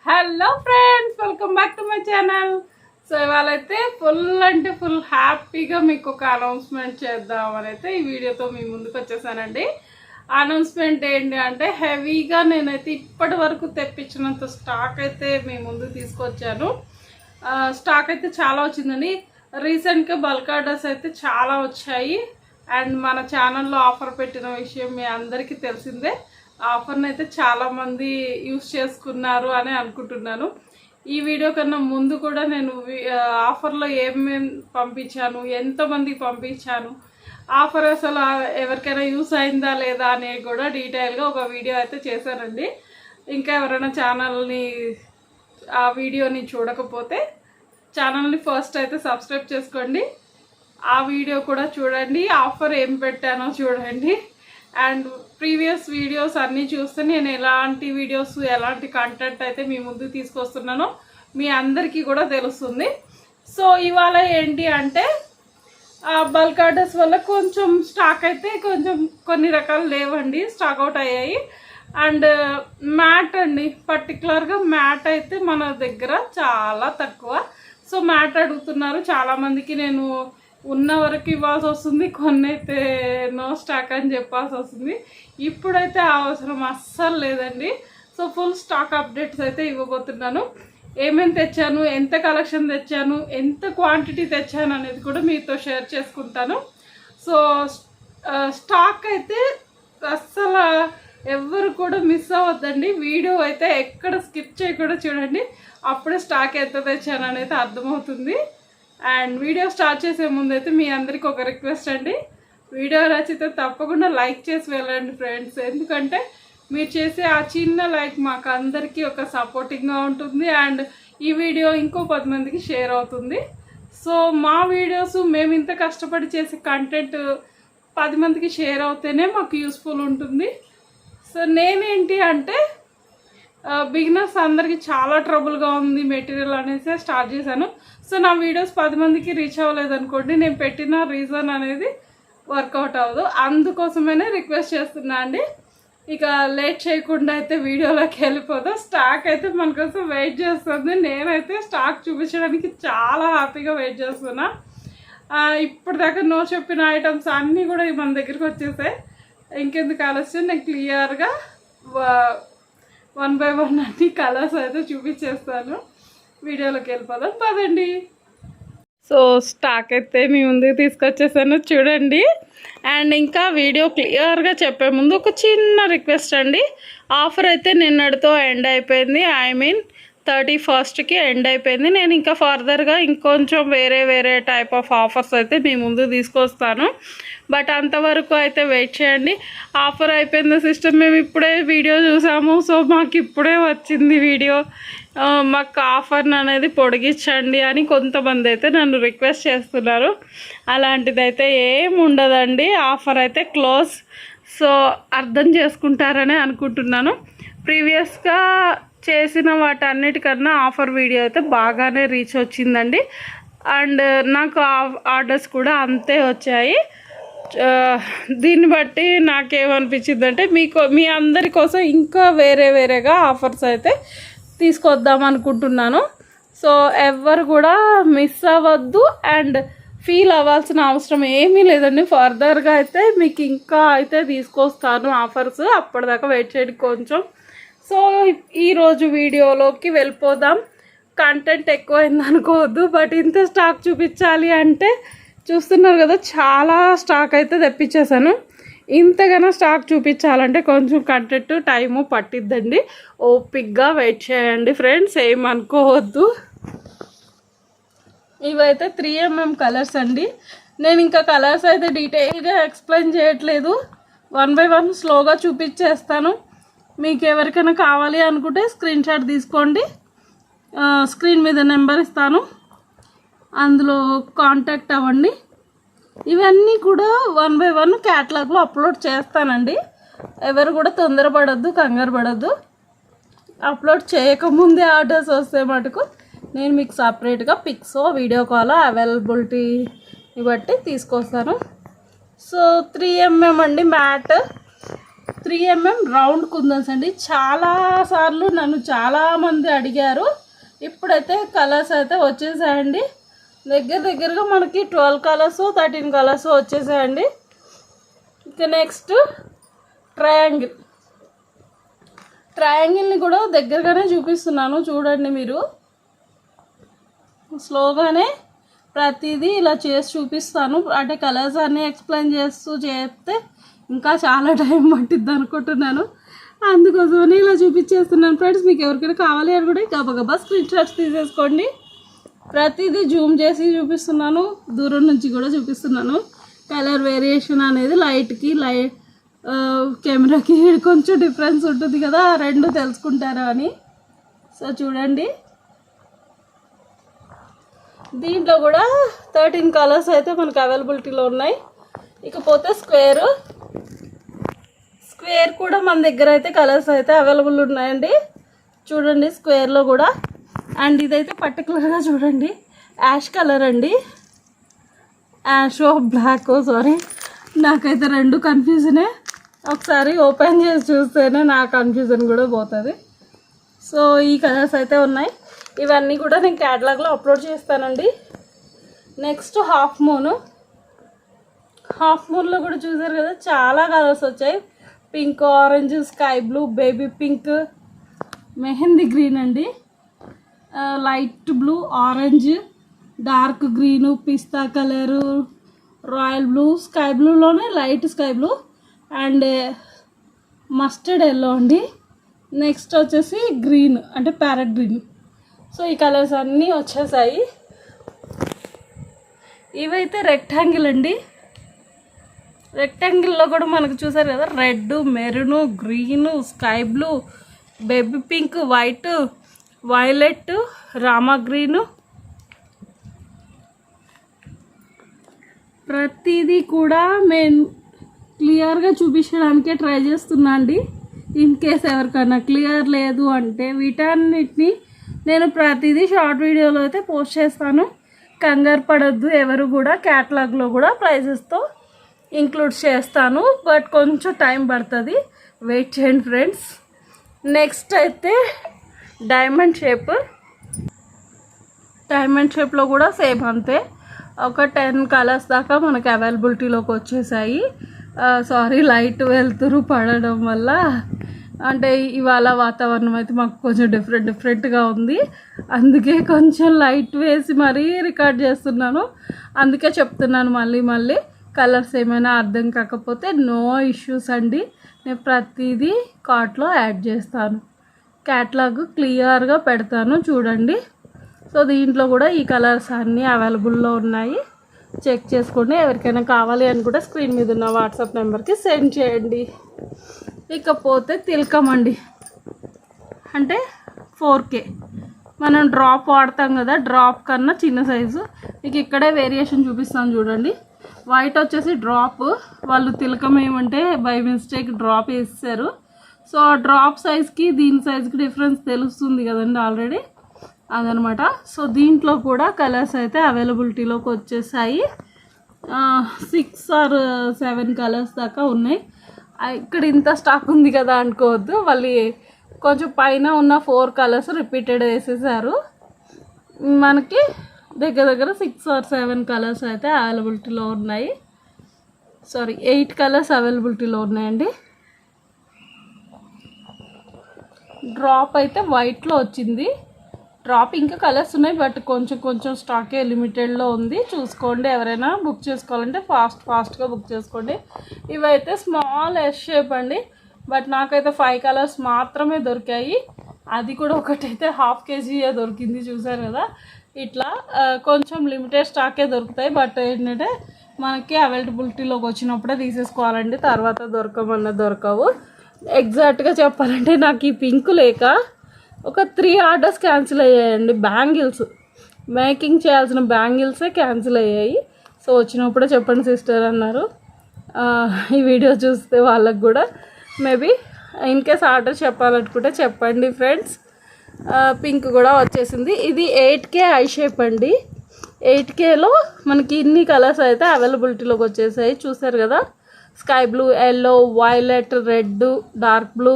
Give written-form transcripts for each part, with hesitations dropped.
Hello friends, welcome back to my channel. So ఇవాళ అయితే full అంటే ఫుల్ హ్యాపీగా మీకు ఒక అనౌన్స్మెంట్ చేద్దామని అయితే ఈ వీడియోతో మీ ముందుకు వచ్చేసానండి. అనౌన్స్మెంట్ ఏంటి అంటే హెవీగా నేనైతే ఇప్పటి వరకు తెప్పించినంత స్టాక్ అయితే మీ ముందుకు తీసుకొచ్చాను. స్టాక్ అయితే చాలా వచ్చిందండి. రీసెంట్గా బల్క్ ఆర్డర్స్ అయితే చాలా వచ్చాయి. అండ్ మన ఛానల్లో ఆఫర్ పెట్టిన విషయం మీ అందరికీ తెలిసిందే. ఆఫర్ని అయితే చాలామంది యూస్ చేసుకున్నారు అని అనుకుంటున్నాను. ఈ వీడియో కన్నా ముందు కూడా నేను ఆఫర్లో ఏమేమి పంపించాను, ఎంతమందికి పంపించాను, ఆఫర్ అసలు ఎవరికైనా యూస్ అయిందా లేదా అనేది కూడా డీటెయిల్గా ఒక వీడియో అయితే చేశానండి. ఇంకా ఎవరైనా ఛానల్ని ఆ వీడియోని చూడకపోతే ఛానల్ని ఫస్ట్ అయితే సబ్స్క్రైబ్ చేసుకోండి. ఆ వీడియో కూడా చూడండి, ఆఫర్ ఏం పెట్టానో చూడండి. అండ్ ప్రీవియస్ వీడియోస్ అన్నీ చూస్తే నేను ఎలాంటి వీడియోస్ ఎలాంటి కంటెంట్ అయితే మీ ముందుకు తీసుకొస్తున్నానో మీ అందరికీ కూడా తెలుస్తుంది. సో ఇవాళ ఏంటి అంటే బల్క్ ఆర్డర్స్ వల్ల కొంచెం స్టాక్ అయితే కొన్ని రకాలు లేవండి, స్టాక్ అవుట్ అయ్యాయి. అండ్ మ్యాట్ అండి, పర్టికులర్గా మ్యాట్ అయితే మన దగ్గర చాలా తక్కువ. సో మ్యాట్ అడుగుతున్నారు చాలామందికి. నేను ఉన్న వరకు ఇవ్వాల్సి వస్తుంది, కొన్ని అయితే నో స్టాక్ అని చెప్పాల్సి వస్తుంది. ఇప్పుడైతే ఆ అవసరం అస్సలు లేదండి. సో ఫుల్ స్టాక్ అప్డేట్స్ అయితే ఇవ్వబోతున్నాను. ఏమేమి తెచ్చాను, ఎంత కలెక్షన్ తెచ్చాను, ఎంత క్వాంటిటీ తెచ్చాను అనేది కూడా మీతో షేర్ చేసుకుంటాను. సో స్టాక్ అయితే అస్సలు ఎవరు కూడా మిస్ అవ్వద్దండి. వీడియో అయితే ఎక్కడ స్కిప్ చేయకుండా చూడండి, అప్పుడే స్టాక్ ఎంత తెచ్చాను అనేది అర్థమవుతుంది. అండ్ వీడియో స్టార్ట్ చేసే ముందు అయితే మీ అందరికీ ఒక రిక్వెస్ట్ అండి, వీడియో నచ్చితే తప్పకుండా లైక్ చేసి వెళ్ళండి ఫ్రెండ్స్. ఎందుకంటే మీరు చేసే ఆ చిన్న లైక్ మాకు అందరికీ ఒక సపోర్టింగ్గా ఉంటుంది. అండ్ ఈ వీడియో ఇంకో 10 మందికి షేర్ అవుతుంది. సో మా వీడియోస్ మేము ఇంత కష్టపడి చేసే కంటెంట్ 10 మందికి షేర్ అవుతేనే మాకు యూస్ఫుల్ ఉంటుంది. సో నేనేంటి అంటే బిగినర్స్ అందరికీ చాలా ట్రబుల్గా ఉంది మెటీరియల్ అనేసి స్టార్ట్ చేశాను. సో నా వీడియోస్ 10 మందికి రీచ్ అవ్వలేదు అనుకోండి, నేను పెట్టిన రీజన్ అనేది వర్కౌట్ అవ్వదు. అందుకోసమనే రిక్వెస్ట్ చేస్తున్నా అండి. ఇక లేట్ చేయకుండా అయితే వీడియోలోకి వెళ్ళిపోతాం. స్టాక్ అయితే మన కోసం వెయిట్ చేస్తుంది. నేనైతే స్టాక్ చూపించడానికి చాలా హ్యాపీగా వెయిట్ చేస్తున్నా. ఇప్పటిదాకా నో చెప్పిన ఐటమ్స్ అన్నీ కూడా మన దగ్గరికి వచ్చేసాయి. ఇంకెందుకు ఆలస్యం, నేను క్లియర్గా 1 by 1 అన్ని కలర్స్ అయితే చూపించేస్తాను. వీడియోలోకి వెళ్ళిపోదాం పదండి. సో స్టాక్ అయితే మీ ముందుకు తీసుకొచ్చేసాను చూడండి. అండ్ ఇంకా వీడియో క్లియర్గా చెప్పే ముందు ఒక చిన్న రిక్వెస్ట్ అండి. ఆఫర్ అయితే నిన్నటితో ఎండ్ అయిపోయింది. 31st ఎండ్ అయిపోయింది. నేను ఇంకా ఫర్దర్గా ఇంకొంచెం వేరే టైప్ ఆఫ్ ఆఫర్స్ అయితే మీ ముందు తీసుకొస్తాను. బట్ అంతవరకు అయితే వెయిట్ చేయండి. ఆఫర్ అయిపోయింది సిస్టమ్, మేము ఇప్పుడే వీడియో చూసాము, సో మాకు ఇప్పుడే వచ్చింది వీడియో, మాకు ఆఫర్ని అనేది పొడిగించండి అని కొంతమంది అయితే నన్ను రిక్వెస్ట్ చేస్తున్నారు. అలాంటిది అయితే ఏమి ఉండదండి. ఆఫర్ అయితే క్లోజ్. సో అర్థం చేసుకుంటారని అనుకుంటున్నాను. ప్రీవియస్గా చేసిన వాటన్నిటికన్నా ఆఫర్ వీడియో అయితే బాగానే రీచ్ వచ్చిందండి. అండ్ నాకు ఆర్డర్స్ కూడా అంతే వచ్చాయి. దీన్ని బట్టి నాకేమనిపించిందంటే మీ అందరి కోసం ఇంకా వేరేగా ఆఫర్స్ అయితే తీసుకొద్దాం అనుకుంటున్నాను. సో ఎవరు కూడా మిస్ అవ్వద్దు అండ్ ఫీల్ అవ్వాల్సిన అవసరం ఏమీ లేదండి. ఫర్దర్గా అయితే మీకు ఇంకా అయితే తీసుకొస్తాను ఆఫర్స్, అప్పటిదాకా వెయిట్ చేయండి కొంచెం. సో ఈరోజు వీడియోలోకి వెళ్ళిపోదాం. కంటెంట్ ఎక్కువైంది అనుకోవద్దు, బట్ ఇంత స్టాక్ చూపించాలి అంటే చూస్తున్నారు కదా, చాలా స్టాక్ అయితే తెప్పించేసాను. ఇంతగానో స్టాక్ చూపించాలంటే కొంచెం కంటెంట్ టైము పట్టిద్దండి. ఓపిక్గా వెయిట్ చేయండి ఫ్రెండ్స్, ఏమనుకోవద్దు. ఇవైతే 3mm కలర్స్ అండి. నేను ఇంకా కలర్స్ అయితే డీటెయిల్గా ఎక్స్ప్లెయిన్ చేయట్లేదు, 1 by 1 స్లోగా చూపించేస్తాను. మీకు ఎవరికైనా కావాలి అనుకుంటే స్క్రీన్ షాట్ తీసుకోండి. స్క్రీన్ మీద నెంబర్ ఇస్తాను, అందులో కాంటాక్ట్ అవ్వండి. ఇవన్నీ కూడా 1 by 1 క్యాటలాగ్లో అప్లోడ్ చేస్తానండి. ఎవరు కూడా తొందరపడద్దు, కంగారు పడద్దు. అప్లోడ్ చేయకముందే ఆర్డర్స్ వస్తే మటుకు నేను మీకు సపరేట్గా పిక్స్ వీడియో కాల్ అవైలబిలిటీని బట్టి తీసుకొస్తాను. సో 3mm అండి మ్యాట్, 3mm రౌండ్ కుందన్స్ అండి. చాలాసార్లు నన్ను చాలామంది అడిగారు. ఇప్పుడైతే కలర్స్ అయితే వచ్చేసాయండి. దగ్గరగా మనకి 12 కలర్స్ 13 కలర్స్ వచ్చేసాయండి. ఇక నెక్స్ట్ ట్రయాంగిల్ని కూడా దగ్గరగానే చూపిస్తున్నాను చూడండి. మీరు స్లోగానే ప్రతిదీ ఇలా చేసి చూపిస్తాను. అంటే కలర్స్ అన్నీ ఎక్స్ప్లెయిన్ చేస్తూ చేస్తే ఇంకా చాలా టైం పట్టిద్ది అనుకుంటున్నాను. అందుకోసమని ఇలా చూపించేస్తున్నాను ఫ్రెండ్స్. మీకు ఎవరికైనా కావాలి అని కూడా గబగబా స్క్రీన్ షాట్స్ తీసేసుకోండి. ప్రతిదీ జూమ్ చేసి చూపిస్తున్నాను, దూరం నుంచి కూడా చూపిస్తున్నాను. కలర్ వేరియేషన్ అనేది లైట్కి కెమెరాకి కొంచెం డిఫరెన్స్ ఉంటుంది కదా, రెండు తెలుసుకుంటారా అని. సో చూడండి, దీంట్లో కూడా 13 కలర్స్ అయితే మనకు అవైలబిలిటీలో ఉన్నాయి. ఇకపోతే స్క్వేర్ కూడా మన దగ్గర అయితే కలర్స్ అయితే అవైలబుల్ ఉన్నాయండి. చూడండి స్క్వేర్లో కూడా. అండ్ ఇదైతే పర్టికులర్గా చూడండి యాష్ కలర్ అండి. యాష్ బ్లాక్, సారీ నాకైతే రెండు కన్ఫ్యూజనే. ఒకసారి ఓపెన్ చేసి చూస్తేనే నా కన్ఫ్యూజన్ కూడా పోతుంది. సో ఈ కలర్స్ అయితే ఉన్నాయి. ఇవన్నీ కూడా నేను క్యాటలాగ్లో అప్లోడ్ చేస్తానండి. నెక్స్ట్ హాఫ్ మూన్లో కూడా చూసారు కదా, చాలా కలర్స్ వచ్చాయి. Pink, orange, sky blue, baby pink, mehndi green అండి, light blue, orange, dark green, pista colour, royal blue, sky బ్లూలోనే light sky blue and mustard yellow అండి. నెక్స్ట్ వచ్చేసి గ్రీన్ అంటే ప్యారెట్ గ్రీన్. సో ఈ కలర్స్ అన్నీ వచ్చేసాయి. ఇవైతే రెక్టాంగిల్ అండి. రెక్టాంగిల్లో కూడా మనకు చూసారు కదా, red, maroon, green, sky blue, baby pink, white, violet, Rama green, ప్రతిదీ కూడా మేము క్లియర్గా చూపించడానికే ట్రై చేస్తున్నా అండి. ఇన్ కేస్ ఎవరికైనా క్లియర్ లేదు అంటే వీటన్నిటిని నేను ప్రతిదీ షార్ట్ వీడియోలో అయితే పోస్ట్ చేస్తాను. కంగారు పడొద్దు ఎవరు కూడా. క్యాటలాగ్లో కూడా ప్రైజెస్తో ఇంక్లూడ్ చేస్తాను, బట్ కొంచెం టైం పడుతుంది, వెయిట్ చేయండి ఫ్రెండ్స్. నెక్స్ట్ అయితే డైమండ్ షేప్లో కూడా సేమ్ అంతే. ఒక 10 కలర్స్ దాకా మనకు అవైలబిలిటీలోకి వచ్చేసాయి. సారీ, లైట్ వెళ్తురు పడడం వల్ల, అంటే ఇవాళ వాతావరణం అయితే మాకు కొంచెం డిఫరెంట్గా ఉంది. అందుకే కొంచెం లైట్ వేసి మరీ రికార్డ్ చేస్తున్నాను. అందుకే చెప్తున్నాను మళ్ళీ కలర్స్ ఏమైనా అర్థం కాకపోతే నో ఇష్యూస్ అండి. నేను ప్రతిదీ కార్ట్లో యాడ్ చేస్తాను, క్యాటలాగ్ క్లియర్గా పెడతాను చూడండి. సో దీంట్లో కూడా ఈ కలర్స్ అన్నీ అవైలబుల్లో ఉన్నాయి, చెక్ చేసుకోండి. ఎవరికైనా కావాలి అని కూడా స్క్రీన్ మీద ఉన్న వాట్సాప్ నెంబర్కి సెండ్ చేయండి. ఇకపోతే తిలకం అండి, అంటే 4K. మనం డ్రాప్ వాడతాం కదా, డ్రాప్ కన్నా చిన్న సైజు. మీకు ఇక్కడే వేరియేషన్ చూపిస్తాను చూడండి. వైట్ వచ్చేసి డ్రాప్, వాళ్ళు తిలకం ఏమంటే బై మిస్టేక్ డ్రాప్ వేస్తారు. సో ఆ డ్రాప్ సైజ్కి దీని సైజ్కి డిఫరెన్స్ తెలుస్తుంది కదండి ఆల్రెడీ, అదనమాట. సో దీంట్లో కూడా కలర్స్ అయితే అవైలబిలిటీలోకి వచ్చేసాయి. 6 or 7 కలర్స్ దాకా ఉన్నాయి. ఇక్కడ ఇంత స్టాక్ ఉంది కదా అనుకోవద్దు, వాళ్ళు కొంచెం పైన ఉన్న 4 కలర్స్ రిపీటెడ్ వేసేసారు. మనకి దగ్గర 6 or 7 కలర్స్ అయితే అవైలబిలిటీలో ఉన్నాయి. 8 కలర్స్ అవైలబిలిటీలో ఉన్నాయండి. డ్రాప్ అయితే వైట్లో వచ్చింది. డ్రాప్ ఇంకా కలర్స్ ఉన్నాయి, బట్ కొంచెం స్టాకే లిమిటెడ్లో ఉంది. చూసుకోండి, ఎవరైనా బుక్ చేసుకోవాలంటే ఫాస్ట్గా బుక్ చేసుకోండి. ఇవైతే స్మాల్ ఎస్ షేప్ అండి, బట్ నాకైతే 5 కలర్స్ మాత్రమే దొరికాయి. అది కూడా ఒకటైతే 1/2 kg దొరికింది, చూసారు కదా. ఇట్లా కొంచెం లిమిటెడ్ స్టాకే దొరుకుతాయి, బట్ ఏంటంటే మనకి అవైలబిలిటీలోకి వచ్చినప్పుడే తీసేసుకోవాలండి, తర్వాత దొరకవు. ఎగ్జాక్ట్గా చెప్పాలంటే నాకు ఈ పింక్ లేక ఒక 3 ఆర్డర్స్ క్యాన్సిల్ అయ్యాయండి. బ్యాంగిల్స్ మేకింగ్ చేయాల్సిన బ్యాంగిల్సే క్యాన్సిల్ అయ్యాయి. సో వచ్చినప్పుడే చెప్పండి సిస్టర్ అన్నారు. ఈ వీడియో చూస్తే వాళ్ళకు కూడా మేబీ ఇన్ కేస్ ఆర్డర్ చెప్పాలనుకుంటే చెప్పండి ఫ్రెండ్స్. పింక్ కూడా వచ్చేసింది. ఇది 8K ఐ షేప్ అండి. 8Kలో మనకి ఇన్ని కలర్స్ అయితే అవైలబిలిటీలోకి వచ్చేసాయి, చూసారు కదా. Sky blue, yellow, violet, red, dark blue.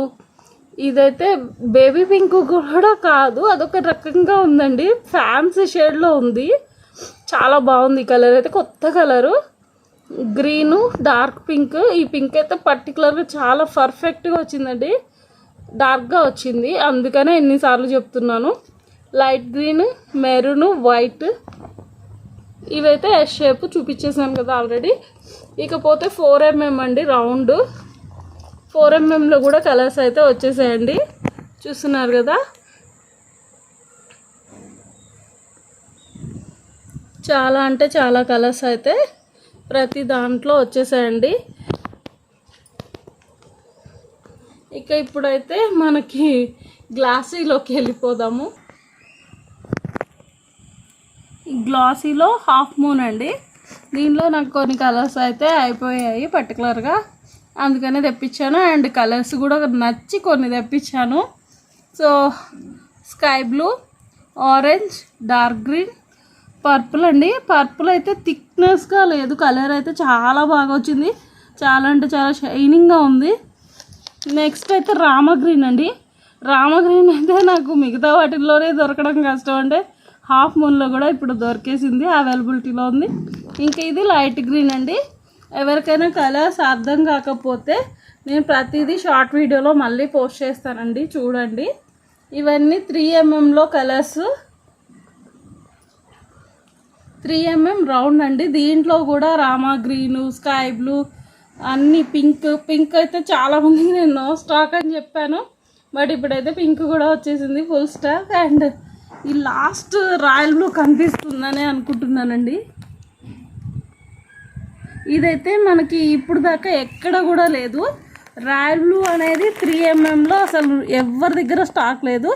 ఇదైతే బేబీ పింక్ కూడా కాదు, అదొక రకంగా ఉందండి, ఫ్యాన్సీ షేడ్లో ఉంది. చాలా బాగుంది. కలర్ అయితే కొత్త కలరు, గ్రీను, డార్క్ పింక్. ఈ పింక్ అయితే పర్టికులర్గా చాలా పర్ఫెక్ట్గా వచ్చిందండి, డార్క్గా వచ్చింది, అందుకనే ఎన్నిసార్లు చెప్తున్నాను. Light green, maroon, white. ఇవైతే ఎస్ షేప్ చూపించేసాను కదా ఆల్రెడీ. ఇకపోతే 4mm అండి, రౌండ్ 4mmలో కూడా కలర్స్ అయితే వచ్చేసాయండి, చూస్తున్నారు కదా. చాలా అంటే చాలా కలర్స్ అయితే ప్రతి దాంట్లో వచ్చేసాయండి. ఇక ఇప్పుడైతే మనకి గ్లాసీలోకి వెళ్ళిపోదాము. గ్లాసీలో హాఫ్ మూన్ అండి. దీనిలో నాకు కొన్ని కలర్స్ అయితే అయిపోయాయి పర్టికులర్గా, అందుకనే తెప్పించాను. అండ్ కలర్స్ కూడా నచ్చి కొన్ని తెప్పించాను. So sky blue, orange, dark green, purple అండి. పర్పుల్ అయితే థిక్నెస్గా లేదు, కలర్ అయితే చాలా బాగా వచ్చింది, చాలా అంటే చాలా షైనింగ్గా ఉంది. నెక్స్ట్ అయితే రామ గ్రీన్ అండి. రామ గ్రీన్ అయితే నాకు మిగతా వాటిల్లోనే దొరకడం కష్టం, అంటే హాఫ్ మూన్లో కూడా ఇప్పుడు దొరికేసింది, అవైలబిలిటీలో ఉంది. ఇంకా ఇది లైట్ గ్రీన్ అండి. ఎవరికైనా కలర్స్ అర్థం కాకపోతే నేను ప్రతిదీ షార్ట్ వీడియోలో మళ్ళీ పోస్ట్ చేస్తానండి, చూడండి. ఇవన్నీ 3mmలో కలర్స్, 3mm రౌండ్ అండి. దీంట్లో కూడా రామా గ్రీను, స్కై బ్లూ, అన్నీ పింక్ అయితే చాలామందికి నేను నో స్టాక్ అని చెప్పాను, బట్ ఇప్పుడైతే పింక్ కూడా వచ్చేసింది ఫుల్ స్టాక్. అండ్ ఈ లాస్ట్ రాయల్ బ్లూ కనిపిస్తుందని అనుకుంటున్నానండి. ఇదైతే మనకి ఇప్పుడు దాకా ఎక్కడ కూడా లేదు. రాయల్ బ్లూ అనేది 3mmలో అసలు ఎవరి దగ్గర స్టాక్ లేదు,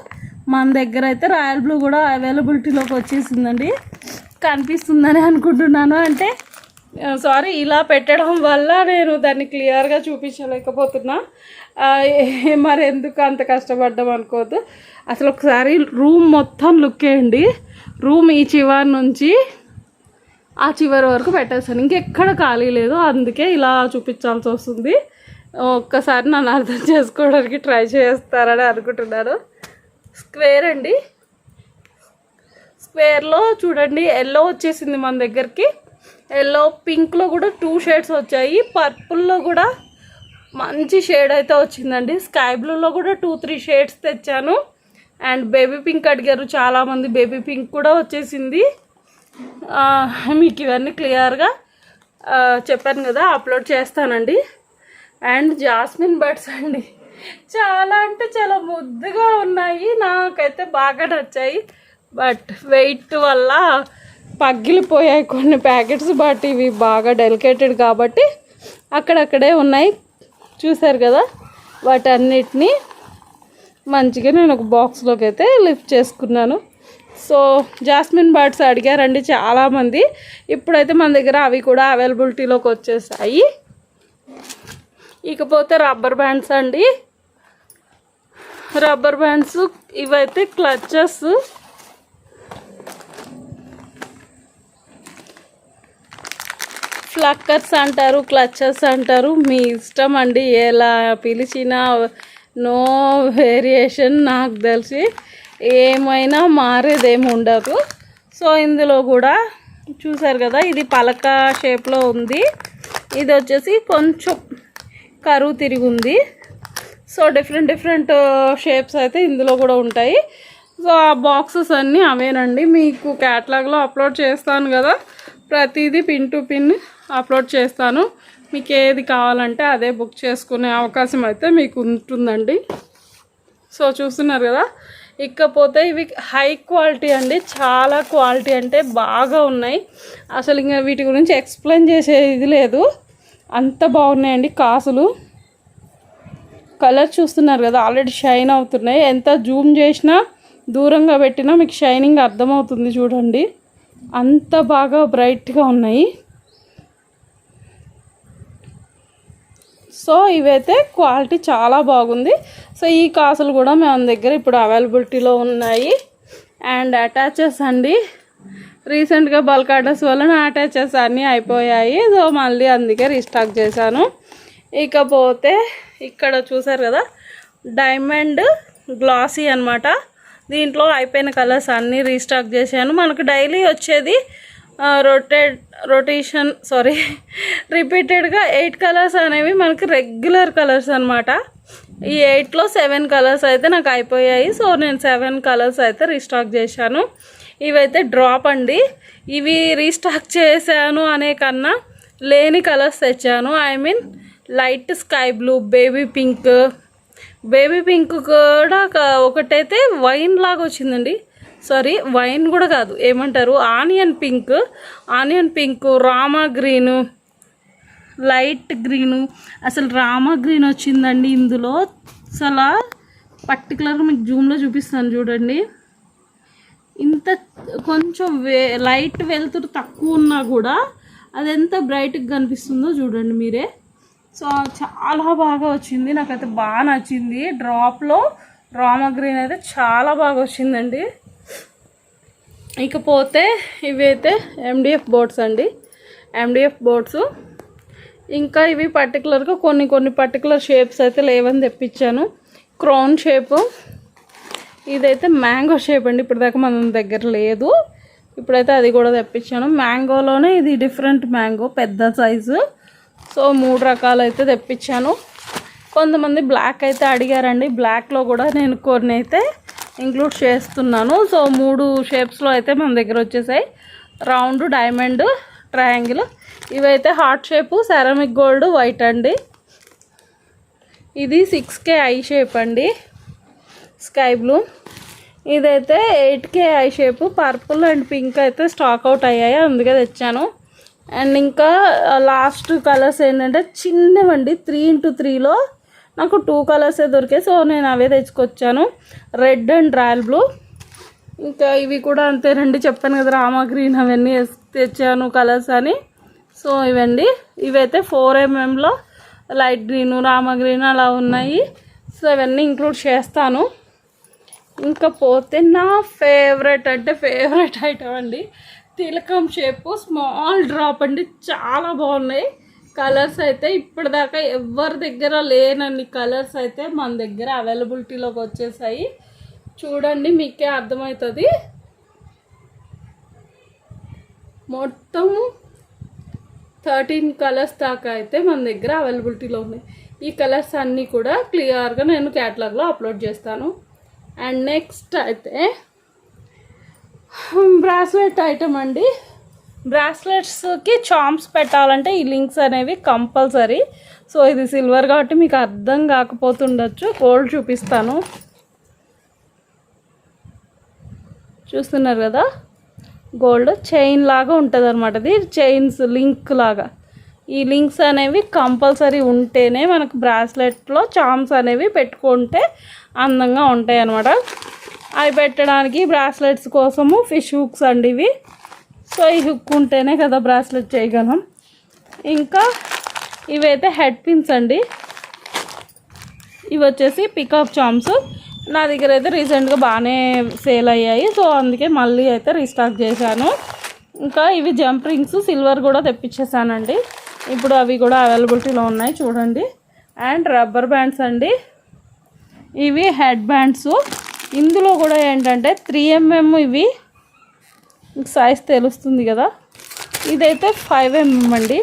మన దగ్గర అయితే రాయల్ బ్లూ కూడా అవైలబిలిటీలోకి వచ్చేసిందండి, కనిపిస్తుందని అనుకుంటున్నాను. అంటే సారీ, ఇలా పెట్టడం వల్ల నేను దాన్ని క్లియర్గా చూపించలేకపోతున్నా, మరి ఎందుకు అంత కష్టపడ్డాం అనుకోవద్దు. అసలు ఒకసారి రూమ్ మొత్తం లుక్ వేయండి, రూమ్ ఈ చివరి నుంచి ఆ చివరి వరకు పెట్టేస్తాను, ఇంకెక్కడ ఖాళీ లేదు, అందుకే ఇలా చూపించాల్సి వస్తుంది. ఒక్కసారి నన్ను అర్థం చేసుకోవడానికి ట్రై చేస్తారని అనుకుంటున్నాను. స్క్వేర్ అండి. స్క్వేర్లో చూడండి ఎల్లో వచ్చేసింది మన దగ్గరికి, ఎల్లో, పింక్లో కూడా 2 షేడ్స్ వచ్చాయి, పర్పుల్లో కూడా మంచి షేడ్ అయితే వచ్చిందండి, స్కై బ్లూలో కూడా 2-3 షేడ్స్ తెచ్చాను. అండ్ బేబీ పింక్ అడిగారు చాలామంది, బేబీ పింక్ కూడా వచ్చేసింది. మీకు ఇవన్నీ క్లియర్గా చెప్పాను కదా, అప్లోడ్ చేస్తానండి. అండ్ జాస్మిన్ బర్డ్స్ అండి, చాలా అంటే చాలా ముద్దుగా ఉన్నాయి, నాకైతే బాగా నచ్చాయి. బట్ వెయిట్ వల్ల పగిలిపోయాయి కొన్ని ప్యాకెట్స్, బట్ ఇవి బాగా డెలికేటెడ్ కాబట్టి అక్కడక్కడే ఉన్నాయి, చూసారు కదా. వాటన్నిటిని మంచిగా నేను ఒక బాక్స్లోకి అయితే లిఫ్ట్ చేసుకున్నాను. సో జాస్మిన్ బర్డ్స్ అడిగారండి చాలామంది, ఇప్పుడైతే మన దగ్గర అవి కూడా అవైలబిలిటీలోకి వచ్చేసాయి. ఇకపోతే రబ్బర్ బ్యాండ్స్ అండి. రబ్బర్ బ్యాండ్స్ ఇవైతే క్లచెస్, ఫ్లక్కర్స్ అంటారు, క్లచెస్ అంటారు, మీ ఇష్టం అండి, ఎలా పిలిచినా నో వేరియేషన్. నాకు తెలిసి ఏమైనా మారేదేమి ఉండదు. సో ఇందులో కూడా చూసారు కదా, ఇది పలక షేప్లో ఉంది, ఇది వచ్చేసి కొంచెం కరువు తిరిగి ఉంది. సో డిఫరెంట్ షేప్స్ అయితే ఇందులో కూడా ఉంటాయి. సో ఆ బాక్సెస్ అన్నీ అవేనండి, మీకు క్యాటలాగ్లో అప్లోడ్ చేస్తాను కదా, ప్రతిదీ పిన్ టు పిన్ అప్లోడ్ చేస్తాను. మీకు ఏది కావాలంటే అదే బుక్ చేసుకునే అవకాశం అయితే మీకు ఉంటుందండి. సో చూస్తున్నారు కదా. ఇకపోతే ఇవి హై క్వాలిటీ అండి, చాలా క్వాలిటీ అంటే బాగా ఉన్నాయి, అసలు ఇంకా వీటి గురించి ఎక్స్ప్లెయిన్ చేసేది లేదు, అంత బాగున్నాయండి. కాసులు కలర్ చూస్తున్నారు కదా, ఆల్రెడీ షైన్ అవుతున్నాయి, ఎంత జూమ్ చేసినా దూరంగా పెట్టినా మీకు షైనింగ్ అర్థమవుతుంది చూడండి, అంత బాగా బ్రైట్గా ఉన్నాయి. సో ఇవైతే క్వాలిటీ చాలా బాగుంది. సో ఈ కాసులు కూడా మన దగ్గర ఇప్పుడు అవైలబిలిటీలో ఉన్నాయి. అండ్ అటాచెస్ అండి, రీసెంట్గా బల్క్ ఆర్డర్స్ వల్ల నా అటాచెస్ అన్నీ అయిపోయాయి. సో మళ్ళీ అందుకే రీస్టాక్ చేశాను. ఇకపోతే ఇక్కడ చూసారు కదా, డైమండ్ గ్లాసీ అనమాట. దీంట్లో అయిపోయిన కలర్స్ అన్నీ రీస్టాక్ చేశాను. మనకు డైలీ వచ్చేది రిపీటెడ్గా 8 కలర్స్ అనేవి మనకి రెగ్యులర్ కలర్స్ అనమాట. ఈ 8లో 7 కలర్స్ అయితే నాకు అయిపోయాయి. సో నేను 7 కలర్స్ అయితే రీస్టాక్ చేశాను. ఇవైతే డ్రాప్ అండి. ఇవి రీస్టాక్ చేశాను అనే కన్నా లేని కలర్స్ తెచ్చాను. I mean light sky blue, baby pink కూడా ఒకటైతే వైన్ లాగా వచ్చిందండి. వైన్ కూడా కాదు, ఏమంటారు, onion pink, Rama green, light green. అసలు రామా గ్రీన్ వచ్చిందండి ఇందులో. అసలు పర్టికులర్గా మీకు జూమ్లో చూపిస్తాను చూడండి. ఇంత కొంచెం లైట్ వెలుతురు తక్కువ ఉన్నా కూడా అది ఎంత బ్రైట్గా కనిపిస్తుందో చూడండి మీరే. సో చాలా బాగా వచ్చింది, నాకైతే బాగా నచ్చింది. డ్రాప్లో రామా గ్రీన్ అయితే చాలా బాగా వచ్చిందండి. ఇకపోతే ఇవైతే MDF బోర్డ్స్ అండి. MDF బోర్డ్స్ ఇంకా ఇవి పర్టికులర్గా కొన్ని పర్టికులర్ షేప్స్ అయితే లేవని తెప్పించాను. క్రౌన్ షేపు, ఇదైతే మ్యాంగో షేప్ అండి. ఇప్పటిదాకా మన దగ్గర లేదు, ఇప్పుడైతే అది కూడా తెప్పించాను. మ్యాంగోలోనే ఇది డిఫరెంట్ మ్యాంగో, పెద్ద సైజు. సో 3 రకాలు అయితే తెప్పించాను. కొంతమంది బ్లాక్ అయితే అడిగారండి. బ్లాక్లో కూడా నేను కొన్ని అయితే ఇంక్లూడ్ చేస్తున్నాను. సో 3 షేప్స్లో అయితే మన దగ్గర వచ్చేసాయి. Round, diamond, triangle. ఇవైతే heart shape, ceramic gold, white అండి. ఇది 6K ఐ షేప్ అండి, స్కై బ్లూ. ఇదైతే 8K eye shape, purple and pink అయితే స్టాక్ అవుట్ అయ్యాయి, అందుకే తెచ్చాను. అండ్ ఇంకా లాస్ట్ కలర్స్ ఏంటంటే చిన్నవండి, 3x3లో నాకు 2 కలర్సే దొరికాయి. సో నేను అవే తెచ్చుకొచ్చాను, రెడ్ అండ్ రాయల్ బ్లూ. ఇంకా ఇవి కూడా అంతేనండి, చెప్పాను కదా రామా గ్రీన్ అవన్నీ తెచ్చాను కలర్స్ అని. సో ఇవైతే 4mm light green, Rama green అలా ఉన్నాయి. సో ఇవన్నీ ఇంక్లూడ్ చేస్తాను. ఇంకా పోతే నా ఫేవరెట్ ఐటమ్ అండి, తిలకం షేపు స్మాల్ డ్రాప్ అండి. చాలా బాగున్నాయి కలర్స్ అయితే. ఇప్పటిదాకా ఎవరి దగ్గర లేనన్ని కలర్స్ అయితే మన దగ్గర అవైలబిలిటీలోకి వచ్చేసాయి. చూడండి మీకే అర్థమవుతుంది. మొత్తం 13 కలర్స్ దాకా అయితే మన దగ్గర అవైలబిలిటీలో ఉన్నాయి. ఈ కలర్స్ అన్నీ కూడా క్లియర్గా నేను క్యాటలాగ్లో అప్లోడ్ చేస్తాను. అండ్ నెక్స్ట్ అయితే బ్రాస్లెట్ ఐటమ్ అండి. బ్రాస్లెట్స్కి చాంప్స్ పెట్టాలంటే ఈ లింక్స్ అనేవి కంపల్సరీ. సో ఇది సిల్వర్ కాబట్టి మీకు అర్థం కాకపోతుండొచ్చు, గోల్డ్ చూపిస్తాను. చూస్తున్నారు కదా, గోల్డ్ చైన్ లాగా ఉంటుంది అనమాట. ఇది చైన్స్ లింక్ లాగా. ఈ లింక్స్ అనేవి కంపల్సరీ ఉంటేనే మనకు బ్రాస్లెట్లో చామ్స్ అనేవి పెట్టుకుంటే అందంగా ఉంటాయి అన్నమాట. అవి పెట్టడానికి బ్రాస్లెట్స్ కోసము ఫిష్ హుక్స్ అండి ఇవి. సో ఈ హుక్ ఉంటేనే కదా బ్రాస్లెట్ చేయగలం. ఇంకా ఇవైతే హెడ్ పిన్స్ అండి. ఇవి వచ్చేసి పికప్ చామ్స్. నా దగ్గర అయితే రీసెంట్గా బాగానే సేల్ అయ్యాయి. సో అందుకే మళ్ళీ అయితే రీస్టాక్ చేశాను. ఇంకా ఇవి జంప్ రింగ్స్ సిల్వర్ కూడా తెప్పించేసానండి. ఇప్పుడు అవి కూడా అవైలబిలిటీలో ఉన్నాయి చూడండి. అండ్ రబ్బర్ బ్యాండ్స్ అండి. ఇవి హెడ్ బ్యాండ్స్. ఇందులో కూడా ఏంటంటే 3mm, ఇవి సైజ్ తెలుస్తుంది కదా. ఇదైతే 5mm అండి.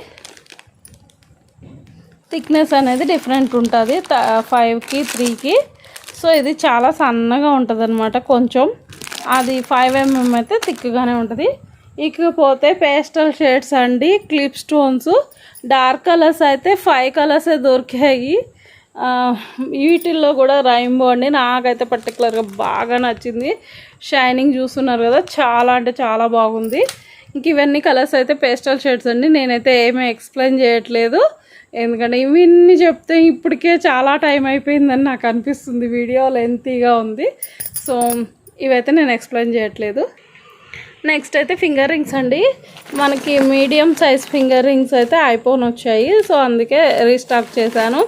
థిక్నెస్ అనేది డిఫరెంట్ ఉంటుంది 5కి 3కి. సో ఇది చాలా సన్నగా ఉంటుంది అనమాట కొంచెం. అది 5mm అయితే థిక్గానే ఉంటుంది. ఇకపోతే పేస్టల్ షేడ్స్ అండి, క్లిప్ స్టోన్స్. డార్క్ కలర్స్ అయితే 5 కలర్సే దొరికాయి. వీటిల్లో కూడా రైన్బో అండి, నాకైతే పర్టికులర్గా బాగా నచ్చింది. షైనింగ్ చూస్తున్నారు కదా, చాలా అంటే చాలా బాగుంది. ఇంక ఇవన్నీ కలర్స్ అయితే పేస్టల్ షేడ్స్ అండి. నేనైతే ఏమీ ఎక్స్ప్లెయిన్ చేయట్లేదు, ఎందుకంటే ఇవన్నీ చెప్తే ఇప్పటికే చాలా టైం అయిపోయిందని నాకు అనిపిస్తుంది. వీడియో లెంతీగా ఉంది. సో ఇవైతే నేను ఎక్స్ప్లెయిన్ చేయట్లేదు. నెక్స్ట్ అయితే ఫింగర్ రింగ్స్ అండి. మనకి మీడియం సైజ్ ఫింగర్ రింగ్స్ అయితే అయిపోయి వచ్చాయి. సో అందుకే రీస్టాక్ చేశాను.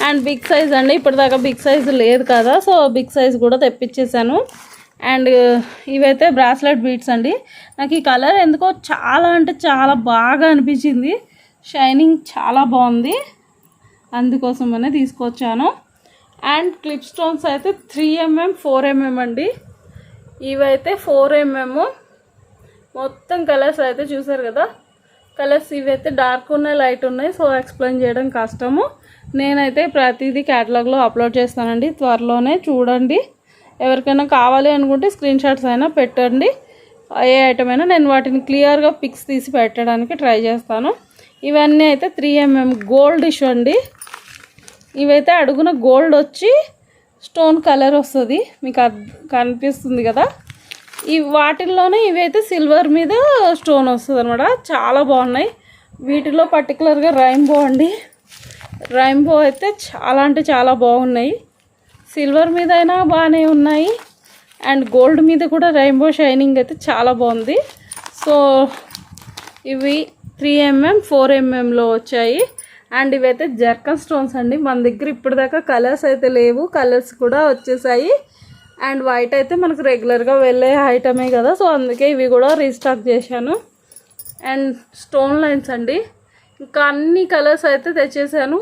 అండ్ బిగ్ సైజ్ అండి, ఇప్పటిదాకా బిగ్ సైజ్ లేదు కదా, సో బిగ్ సైజ్ కూడా తెప్పించేసాను. అండ్ ఇవైతే బ్రాస్లెట్ బీడ్స్ అండి. నాకు ఈ కలర్ ఎందుకో చాలా అంటే చాలా బాగా అనిపించింది, షైనింగ్ చాలా బాగుంది, అందుకోసమనే తీసుకొచ్చాను. అండ్ క్లిప్ స్టోన్స్ అయితే 3mm 4mm అండి. ఇవైతే 4mm. మొత్తం కలర్స్ అయితే చూసారు కదా, కలర్స్ ఇవైతే డార్క్ ఉన్నాయి, లైట్ ఉన్నాయి, సో ఎక్స్ప్లెయిన్ చేయడం కష్టము. నేనైతే ప్రతిదీ క్యాటలాగ్లో అప్లోడ్ చేస్తానండి, త్వరలోనే చూడండి. ఎవరికైనా కావాలి అనుకుంటే స్క్రీన్ షాట్స్ అయినా పెట్టండి, ఏ ఐటమ్ అయినా నేను వాటిని క్లియర్గా పిక్స్ తీసి పెట్టడానికి ట్రై చేస్తాను. ఇవన్నీ అయితే 3mm గోల్డ్ ఇష్యూ అండి. ఇవైతే అడుగున గోల్డ్ వచ్చి స్టోన్ కలర్ వస్తుంది, మీకు కనిపిస్తుంది కదా. ఈ వాటిల్లోనే ఇవైతే సిల్వర్ మీద స్టోన్ వస్తుంది అనమాట, చాలా బాగున్నాయి. వీటిలో పర్టికులర్గా రైన్బో అండి, రైన్బో అయితే చాలా అంటే చాలా బాగున్నాయి. సిల్వర్ మీద అయినా బాగానే ఉన్నాయి, అండ్ గోల్డ్ మీద కూడా రెయిన్బో షైనింగ్ అయితే చాలా బాగుంది. సో ఇవి 3mm 4mmలో వచ్చాయి. అండ్ ఇవైతే జర్కన్ స్టోన్స్ అండి. మన దగ్గర ఇప్పటిదాకా కలర్స్ అయితే లేవు, కలర్స్ కూడా వచ్చేసాయి. అండ్ వైట్ అయితే మనకు రెగ్యులర్గా వెళ్ళే ఐటమే కదా, సో అందుకే ఇవి కూడా రీస్టాక్ చేశాను. అండ్ స్టోన్ లైన్స్ అండి, ఇంకా అన్ని కలర్స్ అయితే తెచ్చేసాను.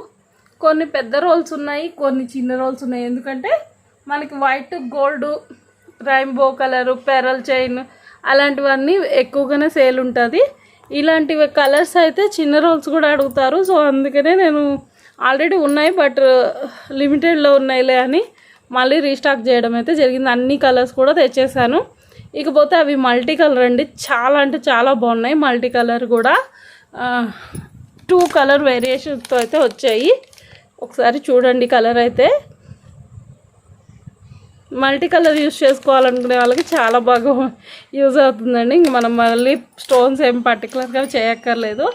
కొన్ని పెద్ద రోల్స్ ఉన్నాయి, కొన్ని చిన్న రోల్స్ ఉన్నాయి. ఎందుకంటే మనకి white gold rainbow colour pearl chain అలాంటివన్నీ ఎక్కువగానే సేల్ ఉంటుంది. ఇలాంటివి కలర్స్ అయితే చిన్న రోల్స్ కూడా అడుగుతారు, సో అందుకనే నేను ఆల్రెడీ ఉన్నాయి బట్ లిమిటెడ్లో ఉన్నాయిలే అని మళ్ళీ రీస్టాక్ చేయడం అయితే జరిగింది. అన్ని కలర్స్ కూడా తెచ్చేసాను. ఇకపోతే అవి మల్టీ కలర్ అండి, చాలా అంటే చాలా బాగున్నాయి. మల్టీ కలర్ కూడా 2 కలర్ వేరియేషన్స్తో అయితే వచ్చాయి. ఒకసారి చూడండి, కలర్ అయితే మల్టీ కలర్ యూజ్ చేసుకోవాలనుకునే వాళ్ళకి చాలా బాగా యూజ్ అవుతుందండి. ఇంక మనం మళ్ళీ స్టోన్స్ ఏం పర్టికులర్గా చేయక్కర్లేదు.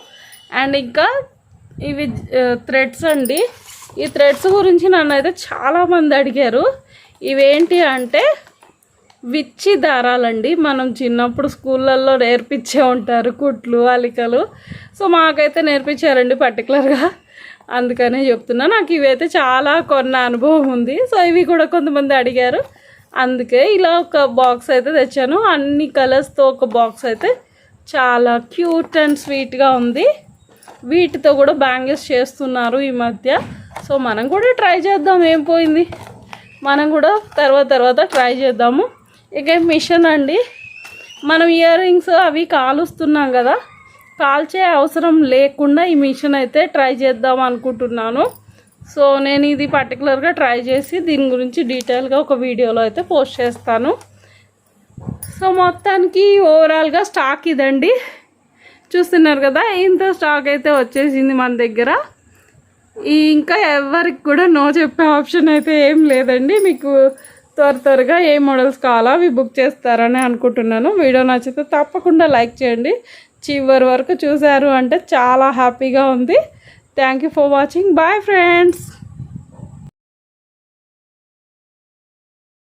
అండ్ ఇంకా ఇవి థ్రెడ్స్ అండి. ఈ థ్రెడ్స్ గురించి నన్ను అయితే చాలామంది అడిగారు. ఇవేంటి అంటే విచ్చి దారాలండి. మనం చిన్నప్పుడు స్కూళ్ళల్లో నేర్పించే ఉంటారు కుట్లు అలికలు, సో మాకైతే నేర్పించారండి పర్టికులర్గా, అందుకనే చెప్తున్నా. నాకు ఇవైతే చాలా కొన్న అనుభవం ఉంది, సో ఇవి కూడా కొంతమంది అడిగారు, అందుకే ఇలా ఒక బాక్స్ అయితే తెచ్చాను. అన్ని కలర్స్తో ఒక బాక్స్ అయితే చాలా క్యూట్ అండ్ స్వీట్గా ఉంది. వీటితో కూడా బ్యాంగిల్స్ చేస్తున్నారు ఈ మధ్య, సో మనం కూడా ట్రై చేద్దాం, ఏం పోయింది, మనం కూడా తర్వాత ట్రై చేద్దాము. ఇక మిషన్ అండి, మనం ఇయర్ రింగ్స్ అవి కాలుస్తున్నాం కదా, కాల్చే అవసరం లేకుండా ఈ మిషన్ అయితే ట్రై చేద్దాం అనుకుంటున్నాను. సో నేను ఇది పర్టికులర్గా ట్రై చేసి దీని గురించి డీటెయిల్గా ఒక వీడియోలో అయితే పోస్ట్ చేస్తాను. సో మొత్తానికి ఓవరాల్గా స్టాక్ ఇదండి, చూస్తున్నారు కదా, ఇంత స్టాక్ అయితే వచ్చేసింది మన దగ్గర. ఇంకా ఎవరికి కూడా నో చెప్పే ఆప్షన్ అయితే ఏం లేదండి. మీకు త్వరగా ఏ మోడల్స్ కావాలో అవి బుక్ చేస్తారని అనుకుంటున్నాను. వీడియో నచ్చితే తప్పకుండా లైక్ చేయండి. చివరి వరకు చూసారు అంటే చాలా హ్యాపీగా ఉంది. Thank you for watching. Bye friends.